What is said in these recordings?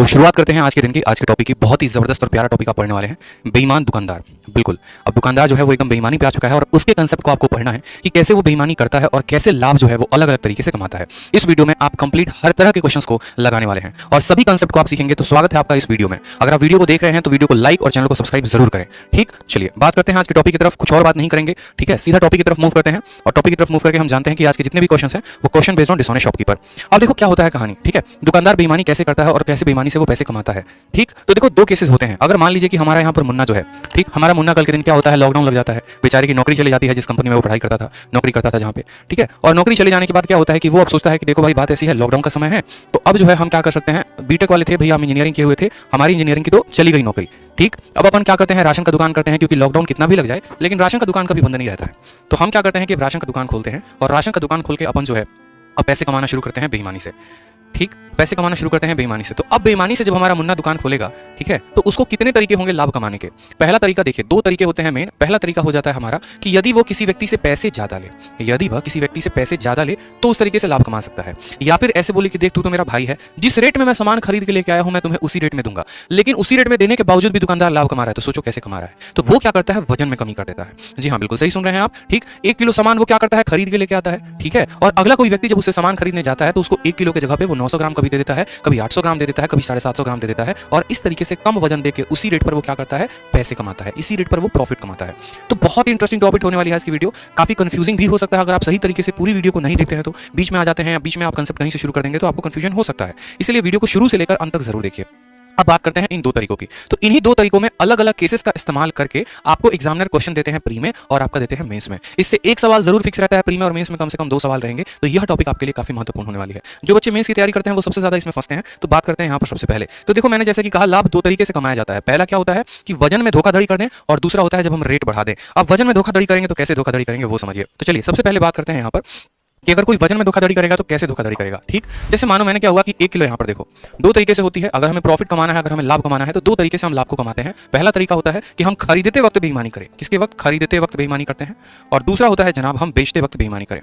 तो शुरुआत करते हैं आज के दिन की, आज के टॉपिक की। बहुत ही जबरदस्त और प्यारा टॉपिक आप पढ़ने वाले हैं, बेईमान दुकानदार। बिल्कुल, अब दुकानदार जो है वो एकदम बेईमानी पे आ चुका है और उसके कंसेप्ट को आपको पढ़ना है कि कैसे वो बेईमानी करता है और कैसे लाभ जो है वो अलग अलग तरीके से कमाता है। इस वीडियो में आप कंप्लीट हर तरह के क्वेश्चंस को लगाने वाले हैं और सभी कंसेप्ट को आप सीखेंगे। तो स्वागत है आपका इस वीडियो में। अगर आप वीडियो को देख रहे हैं तो वीडियो को लाइक और चैनल को सब्सक्राइब जरूर करें। ठीक, चलिए बात करते हैं आज के टॉपिक की तरफ। कुछ और बात नहीं करेंगे, ठीक है, सीधा टॉपिक की तरफ मूव करते हैं। और टॉपिक की तरफ मूव करके हम जानते हैं कि आज के जितने भी क्वेश्चन हैं वो question based on dishonest shopkeeper. अब देखो क्या होता है कहानी, ठीक है। दुकानदार बेईमानी कैसे करता है और कैसे बेईमानी से वो पैसे कमाता है। ठीक, तो देखो दो केसेस होते हैं। अगर मान लीजिए कि हमारा यहाँ पर मुन्ना जो है, ठीक, हमारा मुन्ना कल के दिन क्या होता है, लॉकडाउन लग जाता है, बेचारे की नौकरी चली जाती है जिस कंपनी में वो पढ़ाई करता था, नौकरी करता था जहाँ पे, ठीक है। और नौकरी चले जाने के बाद क्या होता है कि वो अब सोचता है कि देखो भाई बात ऐसी है, लॉकडाउन का समय है, तो अब जो है हम क्या कर सकते हैं। बीटेक वाले थे भैया, हम इंजीनियरिंग किए हुए थे, हमारी इंजीनियरिंग की तो चली गई नौकरी। ठीक, अब अपन क्या करते हैं, राशन का दुकान करते हैं, क्योंकि लॉकडाउन कितना भी लग जाए लेकिन राशन का दुकान कभी बंद नहीं रहता है। तो हम क्या करते हैं कि राशन का दुकान खोलते हैं और राशन का दुकान खोल के अपन जो है अब पैसे कमाना शुरू करते हैं बेईमानी से। ठीक, पैसे कमाना शुरू करते हैं बेईमानी से। तो अब बेईमानी से जब हमारा मुन्ना दुकान खोलेगा, ठीक है, तो उसको कितने तरीके होंगे लाभ कमाने के। पहला तरीका देखिए, दो तरीके होते हैं मेन। पहला तरीका हो जाता है हमारा कि यदि वो किसी व्यक्ति से पैसे ज्यादा ले, यदि वह किसी व्यक्ति से पैसे ज्यादा ले तो उस तरीके से लाभ कमा सकता है। या फिर ऐसे बोले कि देख तू तो मेरा भाई है, जिस रेट में मैं सामान खरीद के लेके आया हूं मैं तुम्हें उसी रेट में दूंगा, लेकिन उसी रेट में देने के बावजूद भी दुकानदार लाभ कमा रहा है। तो सोचो कैसे कमा रहा है। तो वो क्या करता है, वजन में कमी कर देता है। जी हाँ, बिल्कुल सही सुन रहे हैं आप। ठीक, 1 किलो सामान वो क्या करता है, खरीद के लेके आता है, ठीक है। और अगला कोई व्यक्ति जब उससे सामान खरीदने जाता है तो उसको 1 किलो की जगह पे वो 900 ग्राम कभी दे देता है, कभी 800 ग्राम दे देता है, कभी 750 ग्राम दे देता है। और इस तरीके से कम वजन देके उसी रेट पर वो क्या करता है, पैसे कमाता है, इसी रेट पर वो प्रॉफिट कमाता है। तो बहुत इंटरेस्टिंग टॉपिक होने वाली है आज की वीडियो। काफी कंफ्यूजिंग भी हो सकता है अगर आप सही तरीके से पूरी वीडियो को नहीं देखते हैं तो। बीच में आ जाते हैं या बीच में आप कंसेप्ट कहीं से शुरू कर देंगे तो आपको कंफ्यूजन हो सकता है। इसलिए वीडियो को शुरू से लेकर अंत तक जरूर देखिए। अब बात करते हैं इन दो तरीकों की। तो इन्हीं दो तरीकों में अलग अलग केसेस का इस्तेमाल करके आपको एग्जामिनर क्वेश्चन देते हैं प्री में और आपका देते हैं मेंस में। इससे एक सवाल जरूर फिक्स रहता है, प्री में और मेंस में कम से कम 2 सवाल रहेंगे। तो यह टॉपिक आपके लिए काफी महत्वपूर्ण होने वाली है। जो बच्चे मेंस की तैयारी करते हैं वो सबसे ज्यादा इसमें फंसते हैं। तो बात करते हैं यहाँ पर सबसे पहले। तो देखो मैंने जैसे कि कहा, लाभ दो तरीके से कमाया जाता है। पहला क्या होता है कि वजन में धोखाधड़ी कर दें और दूसरा होता है जब हम रेट बढ़ा दें। अब वजन में धोखाधड़ी करेंगे तो कैसे धोखाधड़ी करेंगे वो समझिए। तो चलिए सबसे पहले बात करते हैं यहाँ पर कि अगर कोई वजन में धोखाधड़ी करेगा तो कैसे धोखाधड़ी करेगा। ठीक, जैसे मानो मैंने क्या हुआ कि 1 किलो, यहाँ पर देखो दो तरीके से होती है। अगर हमें प्रॉफिट कमाना है, अगर हमें लाभ कमाना है तो दो तरीके से हम लाभ को कमाते हैं। पहला तरीका होता है कि हम खरीदते वक्त बेईमानी करें। किसके वक्त, खरीदते वक्त बेईमानी करते हैं। और दूसरा होता है जनाब हम बेचते वक्त बेईमानी करें।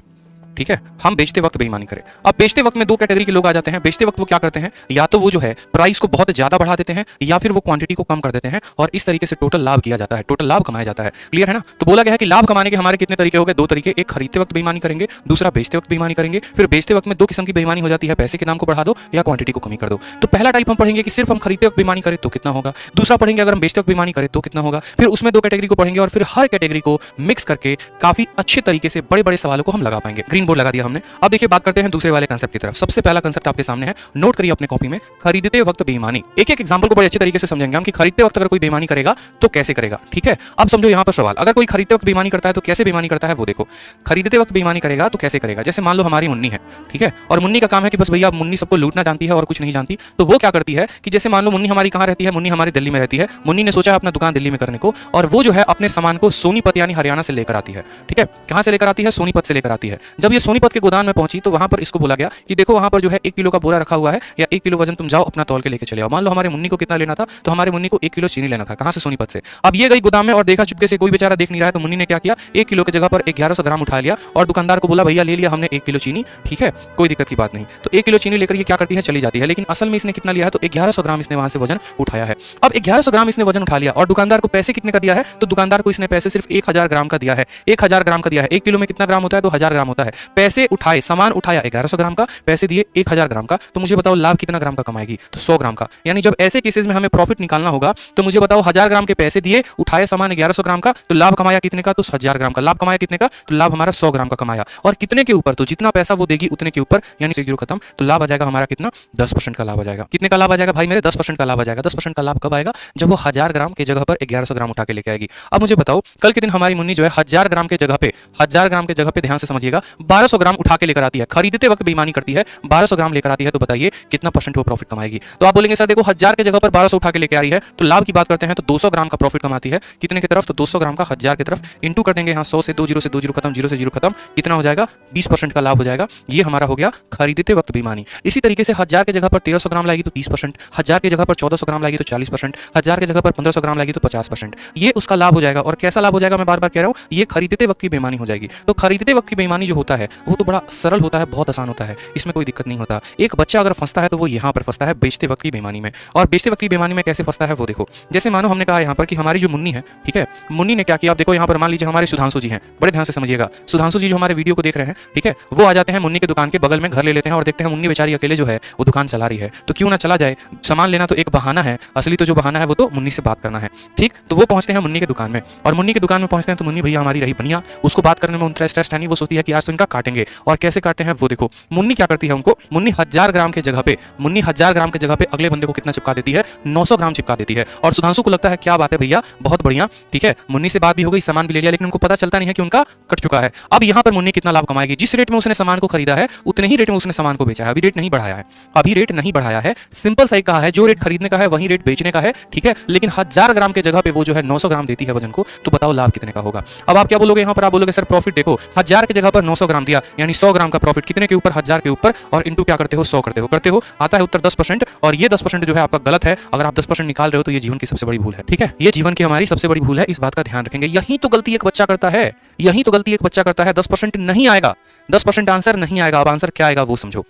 ठीक है, हम बेचते वक्त बेईमानी करें। अब बेचते वक्त में दो कैटेगरी के लोग आ जाते हैं। बेचते वक्त वो क्या करते हैं, या तो वो जो है प्राइस को बहुत ज्यादा बढ़ा देते हैं या फिर वो क्वांटिटी को कम कर देते हैं और इस तरीके से टोटल लाभ किया जाता है, टोटल लाभ कमाया जाता है। क्लियर है ना। तो बोला गया है कि लाभ कमाने के हमारे कितने तरीके हो गए, दो तरीके। एक खरीदते वक्त बेईमानी करेंगे, दूसरा बेचते वक्त बेईमानी करेंगे। फिर बेचते वक्त में दो किस्म की बेईमानी हो जाती है, पैसे के दाम को बढ़ा दो या क्वांटिटी को कमी कर दो। तो पहला टाइप हम पढ़ेंगे कि सिर्फ हम खरीदते वक्त बेईमानी करें तो कितना होगा। दूसरा पढ़ेंगे अगर हम बेचते वक्त बेईमानी करें तो कितना होगा। फिर उसमें दो कैटेगरी को पढ़ेंगे और फिर हर कैटेगरी को मिक्स करके काफी अच्छे तरीके से बड़े बड़े सवालों को हम लगा पाएंगे। ग्रीन बोर्ड लगा दिया हमने। अब देखिए बात करते हैं दूसरे वाले कांसेप्ट की तरफ। सबसे पहला कांसेप्ट आपके सामने है, नोट करिए अपने कॉपी में, खरीदते वक्त बेईमानी। एक एक एग्जांपल को बड़े अच्छे तरीके से समझेंगे हम कि खरीदते वक्त अगर कोई बेईमानी करेगा तो कैसे करेगा। ठीक है, अब समझो यहां पर सवाल, अगर कोई खरीदते वक्त बेईमानी करता है तो कैसे बेईमानी करता है वो देखो। खरीदते वक्त बेईमानी करेगा तो कैसे करेगा। जैसे मान लो हमारी मुन्नी है, ठीक है, और मुन्नी का काम है कि बस भैया मुन्नी सबको लूटना जानती है और कुछ नहीं जानती। तो वो क्या करती है कि जैसे मान लो मुन्नी हमारी कहां रहती है, मुन्नी हमारी दिल्ली में रहती है। मुन्नी ने सोचा अपना दुकान दिल्ली में करने को और वो जो है अपने सामान को सोनीपत यानी हरियाणा से लेकर आती है। ठीक है, कहां से लेकर आती है, सोनीपत से लेकर आती है। जब ये सोनीपत के गोदाम में पहुंची तो वहां पर इसको बोला गया कि देखो वहां पर जो है 1 किलो का बोरा रखा हुआ है या 1 किलो वजन तुम जाओ अपना तौल के लेके चले आओ। मान लो हमारे मुन्नी को कितना लेना था, तो हमारे मुन्नी को 1 किलो चीनी लेना था। कहां से, सोनीपत से। अब ये गई गोदाम में और देखा चुपके से कोई बेचारा देख नहीं रहा है, तो मुन्नी ने क्या किया, 1 किलो की जगह पर 1100 ग्राम उठा लिया और दुकानदार को बोला भैया ले लिया हमने 1 किलो चीनी। ठीक है, कोई दिक्कत की बात नहीं। तो 1 किलो चीनी लेकर ये क्या करती है, चली जाती है। लेकिन असल में इसने कितना लिया है, तो 1100 ग्राम इसने वहां से वजन उठाया है। अब 1100 ग्राम इसने वजन उठा लिया और दुकानदार को पैसे कितने का दिया है, तो दुकानदार को इसने पैसे सिर्फ 1000 ग्राम का दिया है। 1000 ग्राम का दिया है। 1 किलो में कितना ग्राम होता है, तो 1000 ग्राम होता है। पैसे उठाए, सामान उठाया 1100 ग्राम का, पैसे दिए 1000 ग्राम का। तो मुझे बताओ लाभ कितना ग्राम का कमाएगी, तो 100 ग्राम का। यानी जब ऐसे केसेस में हमें प्रॉफिट निकालना होगा तो मुझे बताओ 1000 ग्राम के पैसे दिए, उठाए सामान 1100 ग्राम का, तो लाभ कमाया कितने का, तो 1000 ग्राम का। लाभ कमाया कितने का, तो लाभ हमारा 100 ग्राम का कमाया। और कितने के ऊपर, तो जितना पैसा वो देगी उतने के ऊपर, यानी से जीरो खत्म। तो लाभ आ जाएगा हमारा कितना, 10% का लाभ आ जाएगा। कितने का लाभ आ जाएगा भाई मेरे, 10% का लाभ आ जाएगा। 10% का लाभ कब आएगा, जब वो 1000 ग्राम की जगह पर 1100 ग्राम उठा के लेके आएगी। अब मुझे बताओ कल के दिन हमारी मुन्नी जो है 1000 ग्राम के जगह पे, 1000 ग्राम के जगह पे ध्यान से समझिएगा 1200 ग्राम उठा के लेकर आती है। खरीदते वक्त बेईमानी करती है, 1200 ग्राम लेकर आती है। तो बताइए कितना परसेंट वो प्रॉफिट कमाएगी। तो आप बोलेंगे सर देखो 1000 के जगह पर 1200 उठा के लेके आ रही है, तो लाभ की बात करते हैं तो 200 ग्राम का प्रॉफिट कमाती है। कितने की तरफ, तो 200 ग्राम का 1000 की तरफ इंटू कर देंगे। यहाँ 100 से 2 जीरो से 2 जीरो खत्म, जीरो से जीरो खत्म, कितना हो जाएगा, 20% का लाभ हो जाएगा। ये हमारा हो गया खरीदते वक्त बेईमानी। इसी तरीके से 1000 के जगह पर 1300 ग्राम लाएगी तो 30%, 1000 के जगह पर 1400 ग्राम लाएगी तो 40%, 1000 के जगह पर 1500 ग्राम लाएगी तो 50%। ये उसका लाभ हो जाएगा। और कैसा लाभ हो जाएगा, मैं बार बार कह रहा हूँ, ये खरीदते वक्त की बेईमानी हो जाएगी। तो खरीदते वक्त की बेईमानी जो होता है वो तो बड़ा सरल होता है, बहुत आसान होता है, इसमें कोई दिक्कत नहीं होता। एक बच्चा अगर फंसता है तो वो यहाँ पर फंसता है बेचते वक्त की बेईमानी में। और बेचते वक्त की बेईमानी में कैसे फंसता है वो देखो। जैसे मानो हमने कहा यहाँ पर कि हमारी जो मुन्नी है, ठीक है, मुन्नी ने क्या किया, आप देखो यहाँ पर मान लीजिए हमारे सुधांशु जी हैं, बड़े ध्यान से समझिएगा, सुधांशु जी जो हमारे वीडियो को देख रहे हैं, ठीक है, वो आ जाते हैं मुन्नी की दुकान के बगल में, घर ले लेते हैं और देखते हैं मुन्नी बेचारी अकेले जो है वो दुकान चला रही है, तो क्यों ना चला जाए, सामान लेना तो एक बहाना है, असली तो जो बहाना है वो तो मुन्नी से बात करना है। ठीक, तो वो पहुंचते हैं मुन्नी की दुकान में, और मुन्नी की दुकान में पहुंचते हैं तो मुन्नी भैया हमारी रही बनिया, उसको बात करने में इंटरेस्ट है नहीं, वो सोचती है कि आज तो इनका काटेंगे। और कैसे काटते हैं वो देखो, मुन्नी क्या करती है, उनको मुन्नी 1000 ग्राम के जगह पे, मुन्नी 1000 ग्राम के जगह पे अगले बंदे को कितना चिपका देती है, 900 ग्राम चिपका देती है। और सुधांशु को लगता है क्या बात है भैया, बहुत बढ़िया, ठीक है, मुन्नी से बात भी हो गई, सामान भी ले लिया, लेकिन उनको पता चलता नहीं है कि उनका कट चुका है। अब यहाँ पर मुन्नी कितना लाभ कमाएगी, जिस रेट में उसने सामान को खरीदा है उतने ही रेट में उसने सामान को बेचा है, अभी रेट नहीं बढ़ाया है, अभी रेट नहीं बढ़ाया है, सिंपल सही कहा है, जो रेट खरीदने का है वही रेट बेचने का है, ठीक है, लेकिन 1000 ग्राम के जगह पे वो जो है 900 ग्राम देती है वजन को, तो बताओ लाभ कितने का होगा। अब आप क्या बोलोगे यहाँ पर, आप बोलोगे सर प्रॉफिट देखो, 1000 की जगह पर 900 ग्राम दिया, यानी 100 ग्राम का प्रॉफिट, कितने के ऊपर, 1000 के ऊपर, और इंटू क्या करते हो, 100 करते हो, आता है उत्तर 10%। और ये 10% जो है आपका गलत है, अगर आप 10% निकाल रहे हो तो ये जीवन की सबसे बड़ी भूल है, ठीक है, ये जीवन की हमारी सबसे बड़ी भूल है, इस बात का ध्यान रखेंगे। यही तो गलती एक बच्चा करता है, यही तो गलती एक बच्चा करता है, 10% नहीं आएगा, 10% आंसर नहीं आएगा। अब आंसर क्या आएगा वो समझो।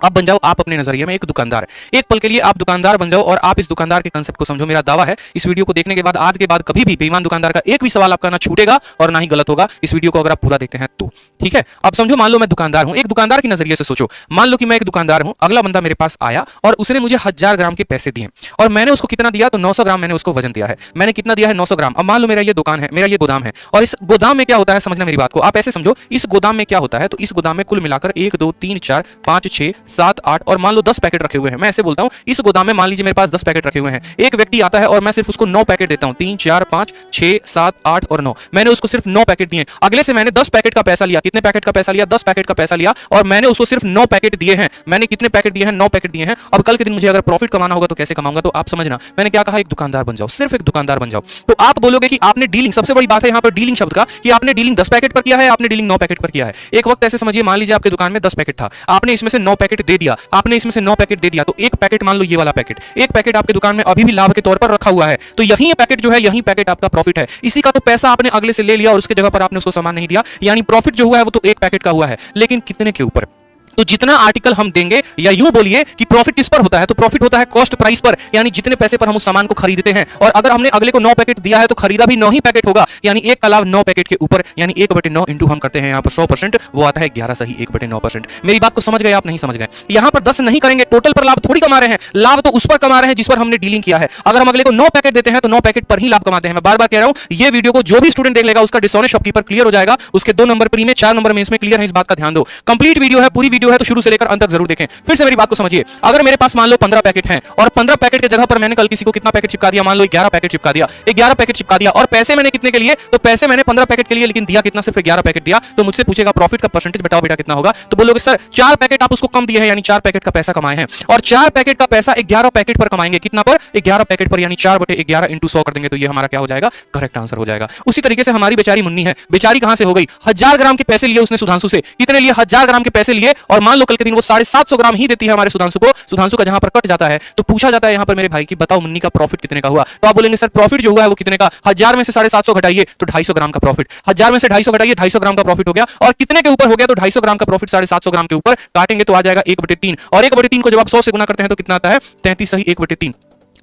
अब बन जाओ आप अपने नजरिए में एक दुकानदार, एक पल के लिए आप दुकानदार बन जाओ और आप इस दुकानदार के कांसेप्ट को समझो। मेरा दावा है इस वीडियो को देखने के बाद, आज के बाद कभी भी बेईमान दुकानदार का एक भी सवाल आपका ना छूटेगा और ना ही गलत होगा, इस वीडियो को अगर आप पूरा देखते हैं तो, ठीक है। अब समझो, मान लो मैं दुकानदार हूं, एक दुकानदार के नजरिए से सोचो, मान लो कि मैं एक दुकानदार हूं, अगला बंदा मेरे पास आया और उसने मुझे 1000 ग्राम के पैसे दिए और मैंने उसको कितना दिया, तो 900 ग्राम मैंने उसको वजन दिया है, मैंने कितना दिया है, 900 ग्राम। अब मान लो मेरा ये दुकान है, मेरा ये गोदाम है, और इस गोदाम में क्या होता है, समझना मेरी बात को, आप ऐसे समझो, इस गोदाम में क्या होता है, तो इस गोदाम में कुल मिलाकर 1 2 3 4 5 6 7 8 और मान लो 10 पैकेट रखे हुए हैं। मैं ऐसे बोलता हूं, इस गोदाम में मान लीजिए मेरे पास 10 पैकेट रखे हुए हैं, एक व्यक्ति आता है और मैं सिर्फ उसको 9 पैकेट देता हूं, 3 4 5 6 7 8 और 9, मैंने उसको सिर्फ 9 पैकेट दिए। अगले से मैंने 10 पैकेट का पैसा लिया, कितने पैकेट का पैसा लिया, 10 पैकेट का पैसा लिया, और मैंने उसको सिर्फ 9 पैकेट दिए हैं। मैंने कितने पैकेट दिए हैं, 9 पैकेट दिए हैं। अब कल के दिन मुझे अगर प्रॉफिट कमाना होगा तो कैसे कमाऊंगा, तो आप समझना, मैंने क्या कहा, एक दुकानदार बन जाओ, सिर्फ एक दुकानदार बन जाओ। तो आप बोलोगे कि आपने डीलिंग, सबसे बड़ी बात है यहां पर डीलिंग शब्द का, कि आपने डीलिंग 10 पैकेट पर किया है, आपने डीलिंग 9 पैकेट पर किया है। एक वक्त ऐसे समझिए, मान लीजिए आपकी दुकान में 10 पैकेट था, आपने इसमें से 9 पैकेट दे दिया, आपने इसमें से 9 पैकेट दे दिया, तो एक पैकेट, मान लो ये वाला पैकेट, एक पैकेट आपकी दुकान में अभी भी लाभ के तौर पर रखा हुआ है, तो यही पैकेट जो है, यही पैकेट आपका प्रॉफिट है। इसी का तो पैसा आपने अगले से ले लिया और उसके जगह पर आपने उसको सामान नहीं दिया, यानी प्रॉफिट जो हुआ है वो तो एक पैकेट का हुआ है, लेकिन कितने के ऊपर, तो जितना आर्टिकल हम देंगे, या यूं बोलिए कि प्रॉफिट किस पर होता है, तो प्रॉफिट होता है कॉस्ट प्राइस पर, यानी जितने पैसे पर हम उस सामान को खरीदते हैं। और अगर हमने अगले को 9 पैकेट दिया है तो खरीदा भी 9 ही पैकेट होगा, यानी एक का लाभ 9 पैकेट के ऊपर, यानी 1/9 इंटू हम करते हैं यहाँ पर 100%, वो आता है 11 सही 1/9%। मेरी बात को समझ गए आप, नहीं समझ गए, यहाँ पर 10 नहीं करेंगे, टोटल पर लाभ थोड़ी कमा रहे हैं, लाभ तो उस पर कमा रहे हैं जिस पर हमने डीलिंग किया है। अगर हम अगले को 9 पैकेट देते हैं तो 9 पैकेट पर ही लाभ कमाते हैं। मैं बार बार कह रहा हूं, ये वीडियो को जो भी स्टूडेंट देख लेगा उसका डिसऑनेस्ट शॉपकीपर क्लियर हो जाएगा, उसके 2 नंबर प्री में, 4 नंबर में इसमें क्लियर है, इस बात का ध्यान दो। कंप्लीट वीडियो है, पूरी वीडियो है, तो शुरू से लेकर तक जरूर देखें। फिर से मेरी बात को समझिए, अगर मेरे पास मान लो 15 पैकेट हैं और 15 पैकेट की जगह पर मैंने कल किसी को कितना पैकेट चिपका दिया, मान लो 11 पैकेट चिपका दिया, 11 पैकेट चिपका दिया, और पैसे मैंने कितने के लिए, तो पैसे मैंने 15 पैकेट के लिए, लेकिन दिया कितना, सिर्फ 11 पैकेट दिया। तो मुझसे पूछेगा प्रॉफिट का परसेंटेज बताओ बेटा कितना होगा, तो बोलोगे सर 4 पैकेट आप उसको कम दिए हैं, यानी 4 पैकेट का पैसा कमाए हैं, और 4 पैकेट का पैसा 11 पैकेट पर कमाएंगे, कितना पर, 11 पैकेट पर, यानी 4/11 इंटू 100 कर देंगे, तो ये हमारा क्या हो जाएगा, करेक्ट आंसर हो जाएगा। उसी तरीके से हमारी बेचारी मुन्नी है, बेचारी कहां से हो गई, 1000 ग्राम के पैसे लिए उसने सुधांशु से, कितने लिए, 1000 ग्राम के पैसे लिए, और मान लो कल के दिन वो 750 ग्राम ही देती है हमारे सुधांशु को, सुधांशु का जहां पर कट जाता है, तो पूछा जाता है यहां पर मेरे भाई की बताओ मुन्नी का प्रॉफिट कितने का हुआ, तो आप बोलेंगे सर प्रॉफिट जो हुआ है वो कितने का, 1000 में से 750 घटाइए तो 250 ग्राम का प्रॉफिट, 1000 में से 250 घटाइए 250 ग्राम का प्रॉफिट हो गया, और कितने के ऊपर हो गया, तो 250 ग्राम का प्रॉफिट 750 ग्राम के ऊपर काटेंगे तो आ जाएगा 1/3, और 1/3 को जब आप 100 से गुना करते हैं तो कितना आता है, 33 सही 1/3।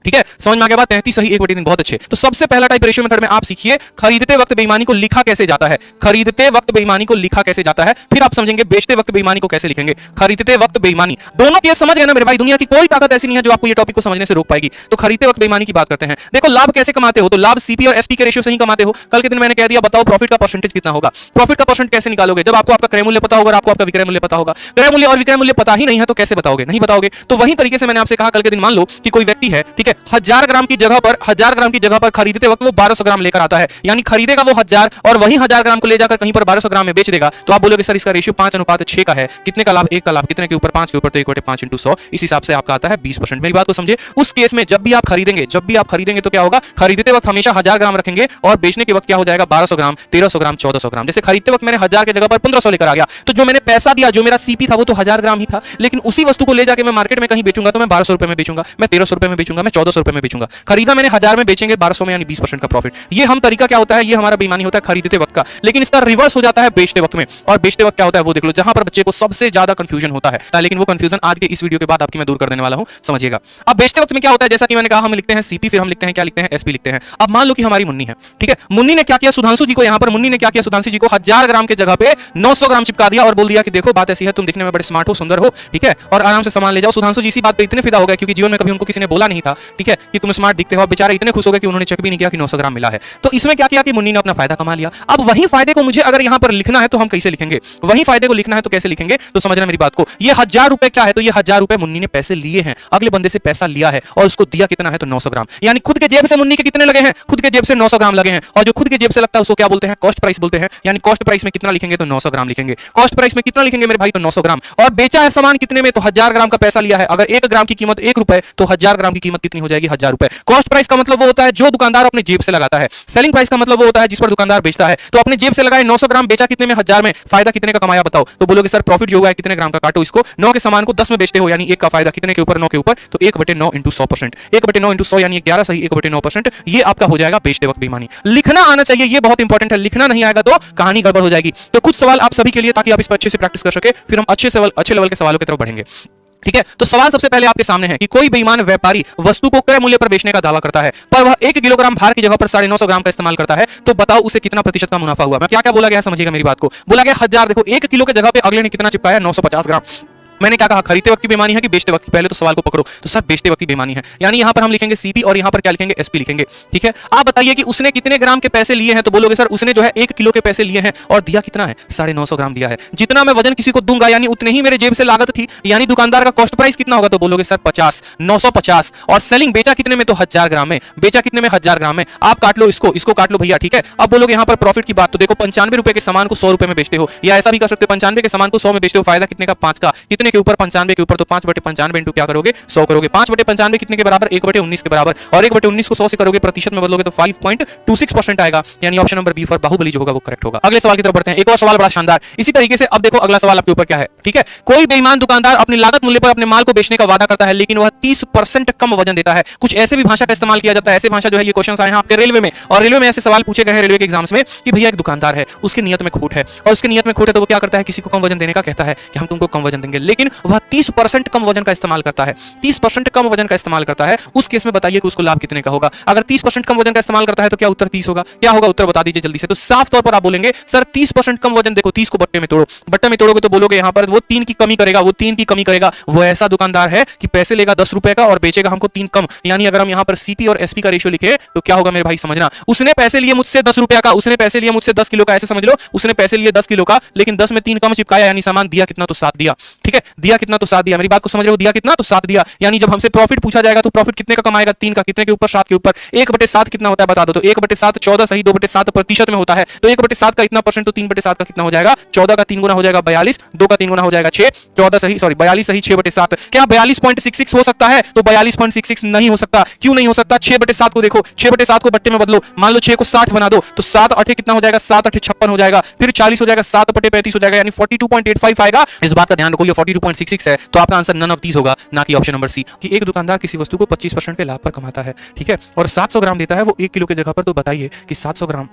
ठीक है, समझ में आ गया बात, 33 सही 1/3, बहुत अच्छे। तो सबसे पहला टाइप रेशियो मेथड में आप सीखिए खरीदते वक्त बेईमानी को लिखा कैसे जाता है, खरीदते वक्त बेईमानी को लिखा कैसे जाता है, फिर आप समझेंगे बेचते वक्त बेईमानी को कैसे लिखेंगे। खरीदते वक्त बेईमानी, दोनों केस समझ गए ना मेरे भाई, दुनिया की कोई ताकत ऐसी नहीं है जो आपको ये टॉपिक को समझने से रोक पाएगी। तो खरीदते वक्त बेईमानी की बात करते हैं। देखो लाभ कैसे कमाते हो, तो लाभ सीपी और एसपी के रेशियो से ही कमाते हो। कल के दिन मैंने कह दिया बताओ प्रॉफिट का परसेंटेज कितना होगा, प्रॉफिट का परसेंट कैसे निकालोगे, जब आपको आपका क्रय मूल्य पता होगा, आपको आपका विक्रय मूल्य पता होगा। क्रय मूल्य और विक्रय मूल्य पता ही नहीं है तो कैसे बताओगे, नहीं बताओगे। तो वही तरीके से मैंने आपसे कहा कल के दिन मान लो कि कोई व्यक्ति है, ठीक है, 1000 ग्राम की जगह पर, 1000 ग्राम की जगह पर खरीदते वक्त वो 1200 ग्राम लेकर आता है, यानी खरीदेगा वो 1000 और वही 1000 ग्राम को ले जाकर कहीं पर 1200 ग्राम में बेच देगा। तो आप बोलोगे सर इसका रेशियो 5:6 का है, कितने का लाभ, 1 का लाभ, कितने के ऊपर, 5 के ऊपर, तो 1/5 इंटू 100, इस हिसाब से आपका आता है 20%। मेरी बात को समझे, उस केस में जब भी आप खरीदेंगे तो क्या होगा, खरीदते वक्त हमेशा 1000 ग्राम रखेंगे और बेचने के वक्त क्या हो जाएगा, 1200 ग्राम, 1300 ग्राम, 1400 ग्राम। जैसे खरीदते वक्त मैंने 1000 की जगह पर 1500 लेकर आ गया, तो जो मैंने पैसा दिया, जो मेरा सीपी था वो तो 1000 ग्राम ही था, लेकिन उसी वस्तु को ले जाकर मैं मार्केट में कहीं बेचूंगा तो मैं 1200 रुपए में बेचूंगा, मैं 1300 रुपए में बेचूंगा, मैं 1400 में बेचूंगा, खरीदा मैंने 1000 में, बेचेंगे 1200 में, यानी 20% का प्रॉफिट। ये हम तरीका क्या होता है, ये हमारा बेईमानी होता है खरीदते वक्त का। लेकिन इसका रिवर्स हो जाता है बेचते वक्त में, और बेचते वक्त क्या होता है वो देख लो, जहां पर बच्चे को सबसे ज्यादा कंफ्यूजन होता है। लेकिन वो कंफ्यूजन आज के इस वीडियो के बाद आपकी मैं दूर कर देने वाला हूं, समझिएगा। अब बेचते वक्त में क्या होता है, जैसा कि मैंने कहा, हम लिखते हैं सीपी, फिर हम लिखते हैं क्या लिखते हैं, एसपी लिखते हैं। अब मान लो कि हमारी मुन्नी है, ठीक है। मुन्नी ने क्या किया सुधांशु जी को, यहां पर मुन्नी ने क्या किया सुधांशु जी को 1000 ग्राम के जगह पे 900 ग्राम चिपका दिया और बोल दिया कि देखो बात ऐसी है, तुम दिखने में बड़े स्मार्ट हो, सुंदर हो, ठीक है, और आराम से सामान ले जाओ। सुधांशु जी इसी बात पे इतने फिदा हो गए, क्योंकि जीवन में कभी उनको किसी ने बोला नहीं था, ठीक है, कि तुम स्मार्ट दिखते हो। बेचारे इतने खुश हो गए कि उन्होंने चेक भी नहीं किया कि 900 ग्राम मिला है। तो इसमें क्या किया कि मुन्नी ने अपना फायदा कमा लिया। अब वही फायदे को मुझे अगर यहां पर लिखना है तो हम कैसे लिखेंगे, वही फायदे को लिखना है तो कैसे लिखेंगे, तो समझना मेरी बात को। ये 1000 रुपए क्या है, तो ये 1000 रुपए मुन्नी ने पैसे लिए हैं, अगले बंदे से पैसा लिया है और उसको दिया कितना है, तो 900 ग्राम। यानी खुद के जेब से मुन्नी के कितने लगे हैं, खुद के जेब से 900 ग्राम लगे हैं, और जो खुद के जेब से लगता है उसको क्या बोलते हैं, कॉस्ट प्राइस बोलते हैं। यानी कॉस्ट प्राइस में कितना लिखेंगे, तो 900 ग्राम लिखेंगे। कॉस्ट प्राइस में कितना लिखेंगे मेरे भाई, तो 900 ग्राम। और बेचा है सामान कितने में, तो 1000 ग्राम का पैसा लिया है। अगर 1 ग्राम की कीमत 1 रुपए, तो 1000 ग्राम की कीमत कितनी हो जाएगी, 1000 रुपए। कॉस्ट प्राइस का मतलब वो होता है जो दुकानदार अपने जेब से लगाता है। सेलिंग प्राइस का मतलब वो होता है जिस पर दुकानदार बेचता है। तो अपने जेब से लगाए 900 ग्राम, बेचा कितने में, 1000 में, फायदा कितने का कमाया बताओ। तो बोलोगे सर प्रॉफिट जो हुआ है कितने ग्राम का, काटो इसको, 9 के सामान को 10 में बेचते हो, यानी 1 का फायदा कितने के ऊपर, 9 के ऊपर, तो 1/9 इंटू 100%, 1/9 इंटू 100 यानी 11 सही 1/9%। ये आपका हो जाएगा बेचते वक्त बेईमानी। लिखना आना चाहिए, ये बहुत इंपॉर्टेंट है, लिखना नहीं आएगा तो कहानी गड़बड़ हो जाएगी। तो कुछ सवाल आप सभी के लिए, ताकि आप इस पर अच्छे से प्रैक्टिस कर सके, फिर हम अच्छे लेवल के सवालों की तरफ बढ़ेंगे, ठीक है। तो सवाल सबसे पहले आपके सामने है कि कोई बेईमान व्यापारी वस्तु को क्रय मूल्य पर बेचने का दावा करता है, पर वह 1 किलोग्राम भार की जगह पर 950 ग्राम का इस्तेमाल करता है, तो बताओ उसे कितना प्रतिशत का मुनाफा हुआ। मैं क्या बोला गया समझिएगा मेरी बात को। बोला गया 1000, देखो 1 किलो की जगह पे अगले ने कितना चिपकाया, 950 ग्राम। मैंने क्या कहा, खरीदते वक्त की बेईमानी है कि बेचते वक्त की, पहले तो सवाल को पकड़ो। तो सर बेचते वक्त की बेईमानी है, यानी यहां पर हम लिखेंगे सीपी और यहां पर क्या लिखेंगे, एसपी लिखेंगे, ठीक है। आप बताइए कि उसने कितने ग्राम के पैसे लिए हैं, तो बोलोगे सर उसने जो है 1 किलो के पैसे लिए हैं और दिया कितना है, 950 ग्राम दिया है। जितना मैं वजन किसी को दूंगा यानी उतने ही मेरे जेब से लागत थी, यानी दुकानदार का कॉस्ट प्राइस कितना होगा, तो बोलोगे सर 50, 950। और सेलिंग बेचा कितने में, तो 1000 ग्राम में, बेचा कितने में, 1000 ग्राम में। आप काट लो इसको काट लो भैया, ठीक है। अब बोलोगे यहां पर प्रॉफिट की बात, तो देखो 95 रुपए के सामान को 100 रुपए में बेचते हो, या ऐसा भी कर सकते हो 95 के सामान को 100 में बेचते हो, फायदा कितने का, 5 का, कितने के ऊपर, 95 के ऊपर, तो 5/95 इंटू क्या करोगे, 100 करोगे। 5/95 कितने के बराबर, 1/19 के बराबर, और 1/19 को 100 से करोगे, प्रतिशत में बदलोगे तो 5.26% आएगा, यानी option number B for Baahubali जो होगा वो करेक्ट होगा। अगले सवाल की तरफ बढ़ते हैं, एक और सवाल बड़ा शानदार इसी तरीके से। अब देखो अगला सवाल आपके ऊपर क्या है, ठीक है। कोई बेईमान दुकानदार अपनी लागत मूल्य पर अपने माल को बेचने का वादा करता है, लेकिन वह 30% कम वजन देता है। कुछ ऐसे भी भाषा का इस्तेमाल किया जाता है, ऐसे भाषा जो है, ये क्वेश्चन आए हैं आपके रेलवे में, और रेलवे में ऐसे सवाल पूछे गए हैं रेलवे के एग्जाम्स में कि भैया एक दुकानदार है, उसकी नियत में खोट है, और उसकी नियत में खोट है तो वो क्या करता है, किसी को कम वजन देने का कहता है कि हम तुमको कम वजन देंगे, लेकिन वह 30% कम वजन का इस्तेमाल करता है, 30% कम वजन का इस्तेमाल करता है। उस केस में बताइए कि उसको लाभ कितने का होगा। अगर 30% कम वजन का इस्तेमाल करता है तो क्या उत्तर 30 होगा, क्या होगा उत्तर बता दीजिए जल्दी से। तो साफ तौर पर आप बोलेंगे सर 30% कम वजन, देखो 30 को बट्टे में तोड़ो, बट्टे में तोड़ोगे तो बोलोगे यहां पर वो 3 की कमी करेगा, वो 3 की कमी करेगा। वो ऐसा दुकानदार है कि पैसे लेगा 10 रुपए का और बेचेगा हमको 3 कम। यानी अगर हम यहां पर सीपी और एसपी का रेशियो लिखे तो क्या होगा मेरे भाई, समझना। उसने पैसे लिए मुझसे 10 रुपए का, उसने पैसे लिए मुझसे 10 किलो का, ऐसे समझ लो उसने पैसे लिए 10 किलो का, लेकिन 10 में 3 कम चिपकाया, यानी सामान दिया कितना, तो 7 दिया, ठीक है। दिया कितना, तो 7 दिया। मेरी बात को समझ रहे हो, दिया कितना, तो 7 दिया। यानी जब हमसे प्रॉफिट पूछा जाएगा तो प्रॉफिट कितने का कमाएगा, 3 का, कितने के ऊपर, 7 के ऊपर। 1/7 कितना होता है बता दो, तो 1/7 14 सही 2/7 प्रतिशत में होता है, तो 1/7 का इतना परसेंट, तो 3/7 का कितना हो जाएगा, 14 का 3 गुना हो जाएगा 42, 2 का 3 गुना हो जाएगा 6, 14 सही, सॉरी 42 सही 6/7। क्या 42.66 हो सकता है, तो 42.66 नहीं हो सकता। क्यों नहीं हो सकता, 6/7 को देखो, 6/7 को बट्टे में बदलो, मान लो 6 को 60 बना दो, तो 7 8 कितना हो जाएगा, 7 8 56 हो जाएगा, फिर 40 हो जाएगा, 7/35 हो जाएगा, यानी 42.85 आएगा। इस बात का ध्यान रखो, ये 42.66 है, तो आपका आंसर नन ऑफ दीज होगा, ना कि ऑप्शन नंबर सी, कि एक दुकानदार किसी वस्तु को 25% के लाभ पर कमाता है, ठीक है, और 700 ग्राम देता है वो 1 किलो की जगह पर। तो बताइए कि 700 ग्राम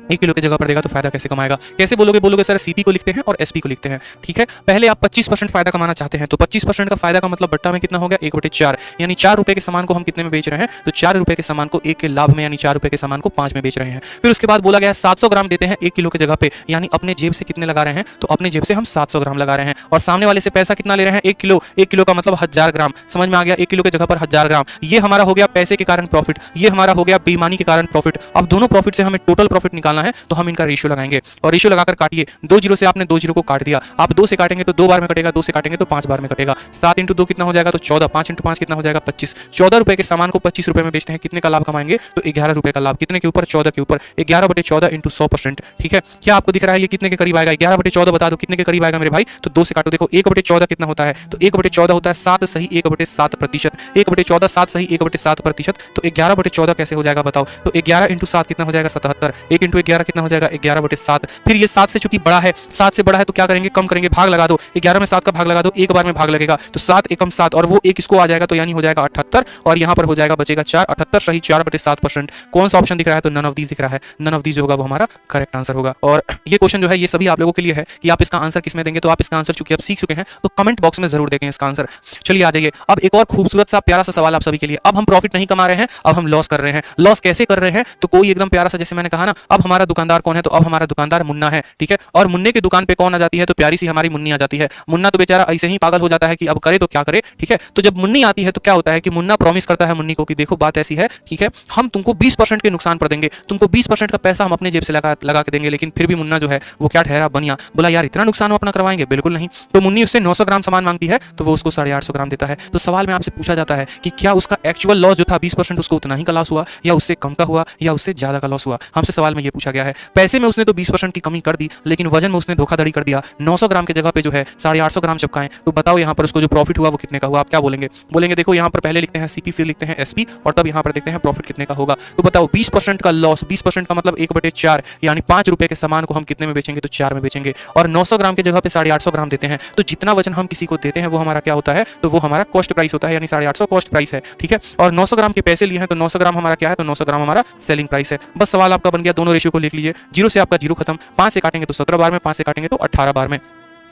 1 किलो की जगह पर देगा तो फायदा कैसे कमाएगा, कैसे बोलोगे, बोलोगे सर सीपी को लिखते हैं और एसपी को लिखते हैं, ठीक है। पहले आप 25% फायदा कमाना चाहते हैं, तो 25% का फायदा का मतलब बट्टा में कितना हो गया, 1/4, यानी 4 रुपए के सामान को हम कितने में बेच रहे हैं, तो 4 रुपए के सामान को 1 के लाभ में, यानी 4 रुपए के सामान को 5 में बेच रहे हैं। फिर उसके बाद बोला गया 700 ग्राम देते हैं 1 किलो की जगह पे, यानी अपने जेब से कितने लगा रहे हैं, तो अपने जेब से हम 700 ग्राम लगा रहे हैं, और सामने वाले से पैसा कितना ले रहे हैं, 1 किलो। 1 किलो का मतलब 1000 ग्राम, समझ में आ गया, 1 किलो की जगह पर 1000 ग्राम। ये हमारा हो गया पैसे के कारण प्रॉफिट, ये हमारा हो गया बेईमानी के कारण प्रॉफिट। अब दोनों प्रॉफिट से हमें टोटल प्रॉफिट निकालना है, तो हम इनका रेशियो लगाएंगे, और रेशियो लगाकर काटिए। 2 जीरो से आपने 2 जीरो को काट दिया, आप 2 से काटेंगे तो 2 बार में कटेगा, 2 से काटेंगे तो 5 बार में कटेगा। 7 इंटू 2 कितना हो जाएगा, तो 14, 5 इंटू 5 कितना हो जाएगा, 25। 14 रुपए के सामान को 25 रुपए में बेचते हैं, कितने का लाभ कमाएंगे, तो 11 रुपए का लाभ, कितने के ऊपर, 14 के ऊपर। 11/14 इंटू 100%, ठीक है। क्या आपको दिख रहा है ये कितने के करीब आएगा, 11/14 बता दो कितने के करीब आएगा मेरे भाई, तो 2 से काटो, देखो 1/14 कितना होता है, तो 1/14 होता है 7 सही 1/7%, 1/14 7 सही 1/7%, तो 11/14 कैसे हो जाएगा बताओ, तो 11 इंटू 7 कितना हो जाएगा, 77, 1 इंटू 11 कितना हो जाएगा 11/7। फिर ये 7 से चूंकि बड़ा है, 7 से बड़ा है तो क्या करेंगे, कम करेंगे, भाग लगा दो, 11 में 7 का भाग लगा दो, एक बार में भाग लगेगा तो 7 एकम 7 और वो एक इसको आ जाएगा तो यानी हो जाएगा 78 और यहाँ पर हो जाएगा बचेगा 4, 78 सही 4/7%। कौन सा ऑप्शन दिख रहा है, तो नन ऑफ दीज दिख रहा है, नन ऑफ दीज जो होगा वो हमारा करेक्ट आंसर होगा। और ये क्वेश्चन जो है ये सभी आप लोगों के लिए है कि आप इसका आंसर किसमें देंगे, तो आप इसका आंसर चूंकि आप सीख चुके हैं तो कमेंट बॉक्स में जरूर देखें इसका आंसर। चलिए आ जाइए, अब एक और खूबसूरत सा प्यारा सा सवाल आप सभी के लिए। अब हम प्रॉफिट नहीं कमा रहे हैं, अब हम लॉस कर रहे हैं। लॉस कैसे कर रहे हैं, तो कोई एकदम प्यारा सा, जैसे मैंने कहा ना, अब हमारा दुकानदार कौन है, तो अब हमारा दुकानदार मुन्ना है, ठीक है। और मुन्ने की दुकान पे कौन आ जाती है, तो प्यारी सी हमारी मुन्नी आ जाती है। मुन्ना तो बेचारा ऐसे ही पागल हो जाता है कि अब करे तो क्या करे, ठीक है। तो जब मुन्नी आती है तो क्या होता है कि मुन्ना प्रॉमिस करता है मुन्नी को कि देखो बात ऐसी है, ठीक है, हम तुमको 20% के नुकसान पर देंगे, तुमको 20% का पैसा हम अपने जेब से लगा के देंगे। लेकिन फिर भी मुन्ना जो है वो क्या ठहरा, बनिया, बोला यार इतना नुकसान हम अपना करवाएंगे, बिल्कुल नहीं। तो मुन्नी उससे 900 ग्राम सामान मांगती है तो वो उसको 850 ग्राम देता है। तो सवाल में आपसे पूछा जाता है कि क्या उसका एक्चुअल लॉस जो था 20% उसको उतना ही का लॉस हुआ, या उससे कम का हुआ, या उससे ज्यादा का लॉस हुआ। हमसे सवाल में ये पूछा गया है। पैसे में उसने तो 20% की कमी कर दी, लेकिन वजन में उसने धोखाधड़ी कर दिया। 900 ग्राम की जगह पे जो है 850 ग्राम चिपकाएं, तो बताओ यहाँ पर उसको जो प्रॉफिट हुआ वो कितने का हुआ। आप क्या बोलेंगे, बोलेंगे देखो यहाँ पर पहले लिखते हैं सीपी, फिर लिखते हैं एसपी, और तब यहाँ पर देखते हैं प्रॉफिट कितने का होगा। तो बताओ 20% का लॉस, 20% का मतलब 1/4 यानी 5 रुपए के सामान को हम कितने में बेचेंगे, तो 4 में बेचेंगे। और 900 ग्राम की जगह पे 850 ग्राम देते हैं, तो जितना वजन हम किसी को देते हैं वो हमारा क्या होता है, तो वो हमारा कॉस्ट प्राइस होता है, यानी 850 कॉस्ट प्राइस है, ठीक है। और 900 ग्राम के पैसे लिए हैं तो 900 ग्राम हमारा क्या है, तो 900 ग्राम हमारा सेलिंग प्राइस है। बस सवाल आपका बन गया, दोनों रेशियो को लिख लीजिए। 0 से आपका 0 खत्म, 5 से काटेंगे तो 17 बार में, 5 से काटेंगे तो 18 बार में।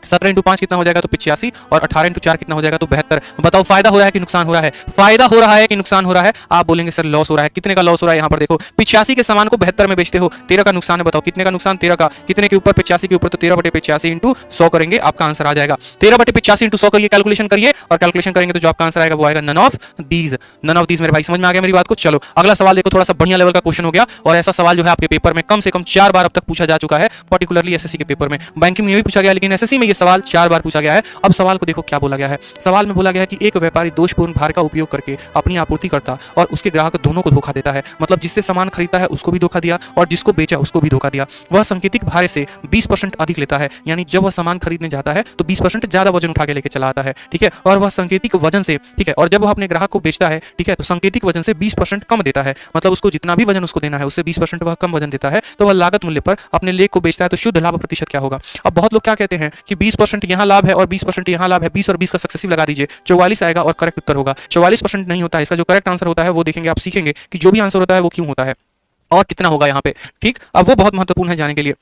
17 × 5 कितना हो जाएगा, तो 85, और 18 × 4 कितना हो जाएगा, तो 72। बताओ फायदा हो रहा है कि नुकसान हो रहा है, फायदा हो रहा है कि नुकसान हो रहा है। आप बोलेंगे सर लॉस हो रहा है। कितने का लॉस हो रहा है, यहाँ पर देखो 85 के सामान को 72 में बेचते हो, 13 का नुकसान है। बताओ कितने का नुकसान, 13 का। कितने के ऊपर, 85 के ऊपर, तो 13/85 × 100 करेंगे, आपका आंसर आ जाएगा 13/85 × 100 करिए, कैलकुलेशन करिए, और कैलकुलेशन करेंगे तो जो आपका आंसर आएगा वो आएगा none of these. None of these मेरे भाई समझ में आ गया मेरी बात को। चलो अगला सवाल देखो, थोड़ा सा बढ़िया लेवल का क्वेश्चन हो गया, और ऐसा सवाल जो है आपके पेपर में कम से कम 4 बार अब तक पूछा जा चुका है, पर्टिकुलरली एसएससी के पेपर में। बैंकिंग में भी पूछा गया, लेकिन एसएससी में ये सवाल 4 बार पूछा गया है। अब सवाल को देखो क्या बोला गया है। सवाल में बोला गया है कि एक व्यापारी दोषपूर्ण भार का उपयोग करके अपनी आपूर्तिकर्ता और उसके ग्राहक दोनों को धोखा देता है। मतलब जिससे सामान खरीदता है उसको भी धोखा दिया, और जिसको बेचा उसको भी धोखा दिया। वह सांकेतिक भार से 20% अधिक लेता है, यानी जब वह सामान खरीदने जाता है तो 20% ज्यादा वजन उठा के लेके चला आता है, ठीक है। और वह सांकेतिक वजन से, ठीक है, और जब वह अपने ग्राहक को बेचता है, ठीक है, तो सांकेतिक वजन से 20% कम देता है। मतलब उसको जितना भी वजन उसको देना है उससे 20% वह कम वजन देता है, तो वह लागत मूल्य पर अपने लेख को बेचता है। तो शुद्ध लाभ प्रतिशत क्या होगा। अब बहुत लोग क्या कहते हैं कि 20% यहाँ लाभ है और 20% यहाँ लाभ है, 20 और 20 का सक्सेसिव लगा दीजिए, 44 आएगा और करेक्ट उत्तर होगा। 44% नहीं होता है, इसका जो करेक्ट आंसर होता है वो देखेंगे, आप सीखेंगे कि जो भी आंसर होता है वो क्यों होता है और कितना होगा यहाँ पे, ठीक। अब वो बहुत महत्वपूर्ण है जाने के लिए।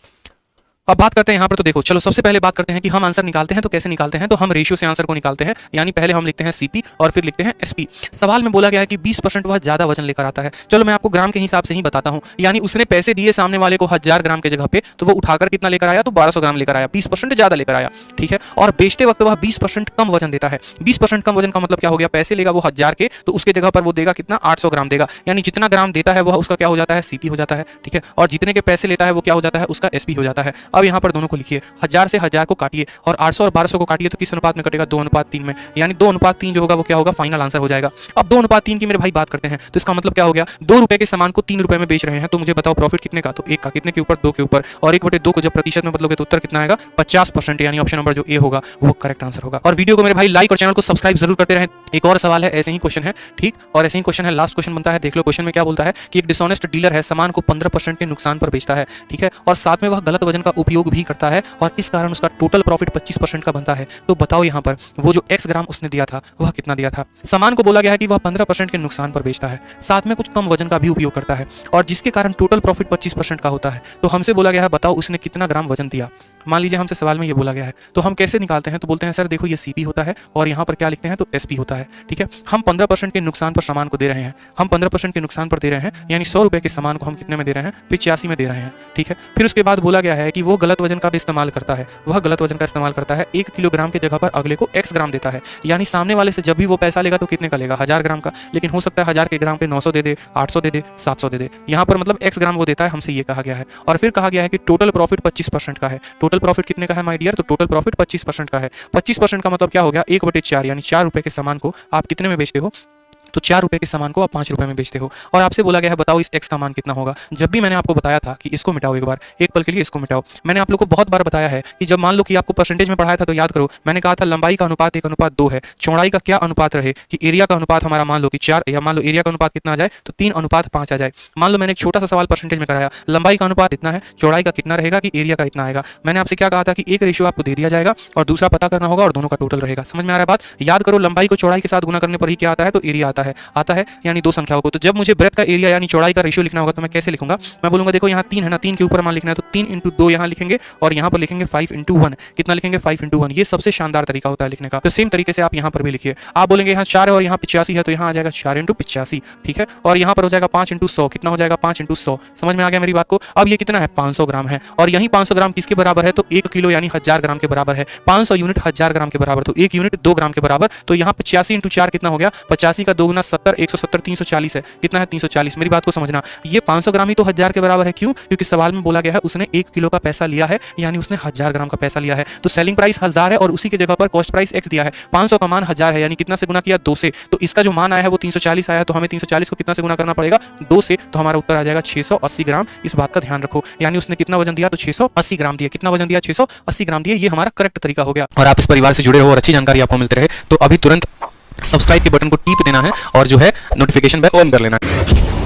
अब बात करते हैं यहाँ पर, तो देखो चलो सबसे पहले बात करते हैं कि हम आंसर निकालते हैं तो कैसे निकालते हैं। तो हम रेशियो से आंसर को निकालते हैं, यानी पहले हम लिखते हैं सीपी और फिर लिखते हैं एसपी। सवाल में बोला गया है कि 20% वह ज्यादा वजन लेकर आता है। चलो मैं आपको ग्राम के हिसाब से ही बताता हूँ, यानी उसने पैसे दिए सामने वाले को 1000 ग्राम के जगह पे, तो वो उठाकर कितना लेकर आया, तो 1200 ग्राम लेकर आया, 20% ज्यादा लेकर आया, ठीक है। और बेचते वक्त वह 20% कम वजन देता है। 20% कम वजन का मतलब क्या हो गया, पैसे लेगा वो 1000 के, तो उसके जगह पर वो देगा कितना, 800 ग्राम देगा, यानी जितना ग्राम देता है वह उसका क्या हो जाता है, सीपी हो जाता है, ठीक है। और जितने के पैसे लेता है वो क्या हो जाता है, उसका एसपी हो जाता है। अब यहाँ पर दोनों को लिखिए, 1000 से 1000 को काटिए और 800 और 1200 को काटिए, तो किस अनुपात में कटेगा, 2:3 में, यानी 2:3 जो होगा वो क्या होगा, फाइनल आंसर हो जाएगा। अब 2:3 की मेरे भाई बात करते हैं, तो इसका मतलब क्या हो गया, 2 रुपए के सामान को 3 रुपए में बेच रहे हैं, तो मुझे बताओ प्रॉफिट कितने का, तो 1 का। कितने के ऊपर, 2 के ऊपर, और 1/2 को जब प्रतिशत में बदलोगे तो उत्तर कितना आएगा, 50%, यानी ऑप्शन नंबर जो ए होगा वो करेक्ट आंसर होगा। और वीडियो को मेरे भाई लाइक और चैनल को सब्सक्राइब जरूर करते रहें। एक और सवाल है, ऐसे ही क्वेश्चन है, ठीक, और ऐसे ही क्वेश्चन है, लास्ट क्वेश्चन बनता है, देख लो क्वेश्चन में क्या बोलता है कि एक डिसऑनेस्ट डीलर है, सामान को 15% के नुकसान पर बेचता है, ठीक है, और साथ में वह गलत वजन का उपयोग भी करता है, और इस कारण उसका टोटल प्रॉफिट 25% का बनता है। तो बताओ यहाँ पर वो जो x ग्राम उसने दिया था वह कितना दिया था। सामान को बोला गया है कि वह 15% के नुकसान पर बेचता है, साथ में कुछ कम वजन का भी उपयोग करता है, और जिसके कारण टोटल प्रॉफिट 25% का होता है। तो हमसे बोला गया है बताओ उसने कितना ग्राम वजन दिया। मान लीजिए हमसे सवाल में ये बोला गया है, तो हम कैसे निकालते हैं, तो बोलते हैं सर देखो ये सीपी होता है और यहाँ पर क्या लिखते हैं, तो एसपी होता है, ठीक है। हम 15% के नुकसान पर सामान को दे रहे हैं, हम 15% के नुकसान पर दे रहे हैं, यानी 100 रुपए के सामान को हम कितने में दे रहे हैं, 85 में दे रहे हैं, ठीक है। फिर उसके बाद बोला गया है कि वो गलत वजन का भी इस्तेमाल करता है, वह गलत वजन का इस्तेमाल करता है, 1 किलोग्राम के जगह पर अगले को x ग्राम देता है, यानी सामने वाले से जब भी वो पैसा लेगा तो कितने का लेगा, 1000 ग्राम का, लेकिन हो सकता है 1000 के ग्राम के 900 दे दे, 800 दे दे, 700 दे दे, यहाँ पर मतलब x ग्राम वो देता है, हमसे ये कहा गया है। और फिर कहा गया है कि टोटल प्रॉफिट 25% का है। टोटल प्रॉफिट कितने का है माय डियर, तो टोटल प्रॉफिट 25% का है। 25% का मतलब क्या हो गया, 1/4, यानी 4 रुपए के सामान को आप कितने में बेचते हो, तो 4 रुपए के सामान को आप 5 रुपए में बेचते हो और आपसे बोला गया है बताओ इस x का मान कितना होगा। जब भी मैंने आपको बताया था कि इसको मिटाओ, एक बार एक पल के लिए इसको मिटाओ, मैंने आप लोग को बहुत बार बताया है कि जब मान लो कि आपको परसेंटेज में पढ़ाया था तो याद करो, मैंने कहा था लंबाई का अनुपात 1:2 है, चौड़ाई का क्या अनुपात रहे कि एरिया का अनुपात हमारा मान लो कि 4, या मान लो एरिया का अनुपात कितना आ जाए तो 3:5 आ जाए। मान लो मैंने एक छोटा सा सवाल परसेंटेज में कराया, लंबाई का अनुपात इतना है, चौड़ाई का कितना रहेगा कि एरिया का इतना आएगा। मैंने आपसे क्या कहा था कि एक रेशियो आपको दे दिया जाएगा और दूसरा पता करना होगा और दोनों का टोटल रहेगा। समझ में आ रहा है बात? याद करो, लंबाई को चौड़ाई के साथ गुना करने पर ही क्या आता है तो एरिया आता है यानी दो संख्याओं को। तो जब मुझे ब्रेथ का एरिया यानी चौड़ाई का रेशियो लिखना होगा तो मैं कैसे लिखूंगा? मैं बोलूंगा देखो यहाँ 3 है ना, 3 के ऊपर मान लिखना है तो 3 × 2 यहाँ लिखेंगे और यहाँ पर लिखेंगे 5 × 1। कितना लिखेंगे? 5 × 1। ये सबसे शानदार तरीका होता है लिखने का। तो सेम तरीके से आप यहाँ पर भी लिखिए। आप बोलेंगे यहाँ 4 है और यहाँ 85 है तो यहाँ आ जाएगा 4 × 85, ठीक है। और यहाँ पर हो जाएगा 5 × 100, कितना हो जाएगा? 5 × 100। समझ में आ गया मेरी बात को? अब ये कितना है? 500 ग्राम है और यही 500 ग्राम किसके बराबर है तो 1 किलो यानी 1000 ग्राम के बराबर है। 500 यूनिट 1000 ग्राम के बराबर, तो 1 यूनिट 2 ग्राम के बराबर। तो यहाँ 85 × 4 कितना हो गया? 85 का 2 × 70 170 340 है। कितना है? 340। मेरी बात को समझना, ये 500 ग्राम ही तो 1000 के बराबर है। क्यों? क्योंकि सवाल में बोला गया है उसने 1 किलो का पैसा लिया है यानी उसने 1000 ग्राम का पैसा लिया है। तो सेलिंग प्राइस 1000 है और उसी की जगह पर कॉस्ट प्राइस x दिया है। 500 का मान 1000 है यानी कितना से गुना किया? 2 से। तो इसका जो मान आया है वो 340 आया है, तो हमें 340 को कितना से गुना करना पड़ेगा? 2 से। तो हमारा उत्तर आ जाएगा 680 ग्राम। इस बात का ध्यान रखो, यानी उसने कितना वजन दिया तो 680 ग्राम दिया। कितना वजन दिया? 680 ग्राम दिया। ये हमारा करेक्ट तरीका हो गया। और आप इस परिवार से जुड़े हो और अच्छी जानकारी आपको मिलते रहे तो अभी तुरंत सब्सक्राइब के बटन को टीप देना है और जो है नोटिफिकेशन बेल ऑन कर लेना है।